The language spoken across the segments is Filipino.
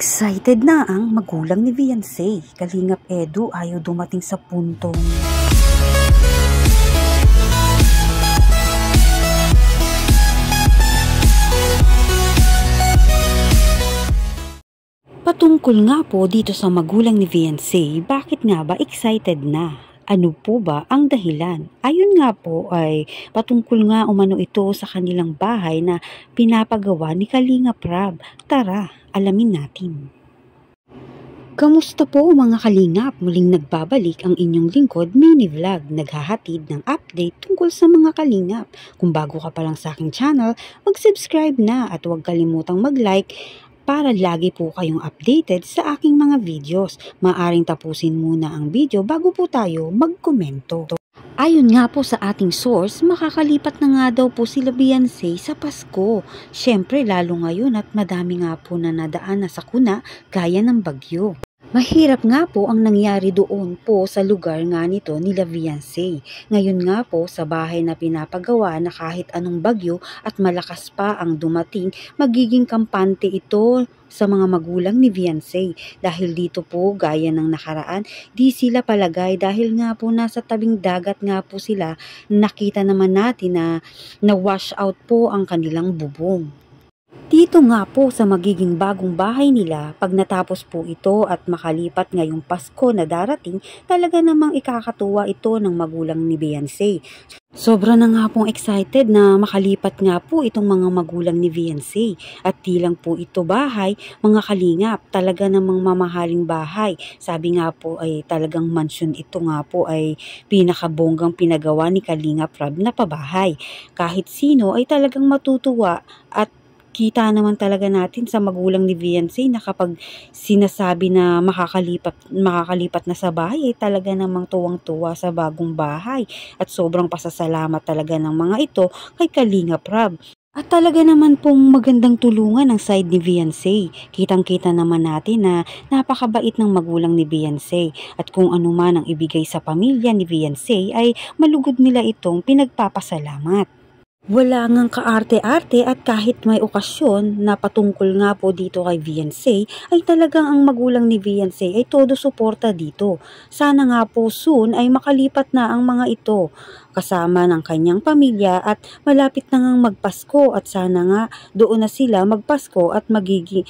Excited na ang magulang ni Viansay. Kalingap Edu ayaw dumating sa puntong patungkol nga po dito sa magulang ni Viansay. Bakit nga ba excited na? Ano po ba ang dahilan? Ayun nga po ay patungkol nga umano ito sa kanilang bahay na pinapagawa ni Kalingap Rab. Tara, alamin natin. Kamusta po mga kalingap? Muling nagbabalik ang inyong lingkod mini vlog, naghahatid ng update tungkol sa mga kalingap. Kung bago ka pa lang sa aking channel, mag-subscribe na at huwag kalimutang mag-like para lagi po kayong updated sa aking mga videos. Maaring tapusin muna ang video bago po tayo magkomento. Ayon nga po sa ating source, makakalipat na nga daw po sila Viansay sa Pasko. Siyempre lalo ngayon at madami nga po na nadaan na sakuna gaya ng bagyo. Mahirap nga po ang nangyari doon po sa lugar nga nito nila Viansay. Ngayon nga po sa bahay na pinapagawa na kahit anong bagyo at malakas pa ang dumating, magiging kampante ito sa mga magulang ni Viansay. Dahil dito po gaya ng nakaraan, di sila palagay dahil nga po nasa tabing dagat nga po sila. Nakita naman natin na wash out po ang kanilang bubong. Dito nga po sa magiging bagong bahay nila, pag natapos po ito at makalipat ngayong Pasko na darating, talaga namang ikakatuwa ito ng magulang ni Viansay. Sobra na nga pong excited na makalipat nga po itong mga magulang ni Viansay. At di lang po ito bahay, mga kalingap, talaga namang mamahaling bahay. Sabi nga po ay talagang mansion ito nga po ay pinakabonggang pinagawa ni Kalingap Rab na pabahay. Kahit sino ay talagang matutuwa at kita naman talaga natin sa magulang ni Viansay na kapag sinasabi na makakalipat na sa bahay ay talaga namang tuwang-tuwa sa bagong bahay at sobrang pasasalamat talaga ng mga ito kay Kalingap Rab. At talaga naman pong magandang tulungan ang side ni Viansay. Kitang-kita naman natin na napakabait ng magulang ni Viansay at kung ano man ang ibigay sa pamilya ni Viansay ay malugod nila itong pinagpapasalamat. Wala ngang kaarte-arte at kahit may okasyon na patungkol nga po dito kay Viansay ay talagang ang magulang ni Viansay ay todo suporta dito. Sana nga po soon ay makalipat na ang mga ito kasama ng kanyang pamilya at malapit na ngang magpasko at sana nga doon na sila magpasko at maging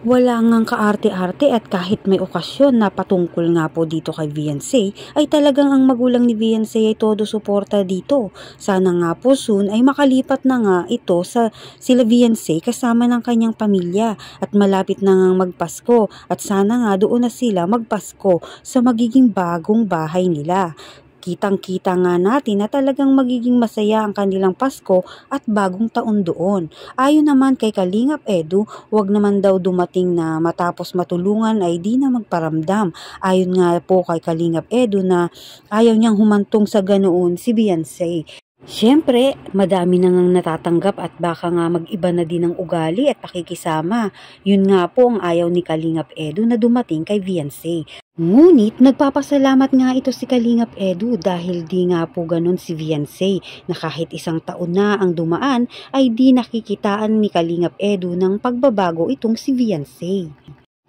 wala ngang kaarte-arte at kahit may okasyon na patungkol nga po dito kay Viansay ay talagang ang magulang ni Viansay ay todo suporta dito. Sana nga po soon ay makalipat na nga ito sa sila Viansay kasama ng kanyang pamilya at malapit na ngang magpasko at sana nga doon na sila magpasko sa magiging bagong bahay nila. Kitang-kita nga natin na talagang magiging masaya ang kanilang Pasko at bagong taon doon. Ayon naman kay Kalingap Edu, wag naman daw dumating na matapos matulungan ay di na magparamdam. Ayon nga po kay Kalingap Edu na ayaw niyang humantong sa ganoon si Viansay. Siyempre, madami na ngang natatanggap at baka nga mag-iba na din ang ugali at pakikisama. Yun nga po ang ayaw ni Kalingap Edu na dumating kay Viansay. Ngunit nagpapasalamat nga ito si Kalingap Edu dahil di nga po ganun si Viansay na kahit isang taon na ang dumaan ay di nakikitaan ni Kalingap Edu ng pagbabago itong si Viansay.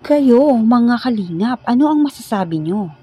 Kayo mga kalingap, ano ang masasabi nyo?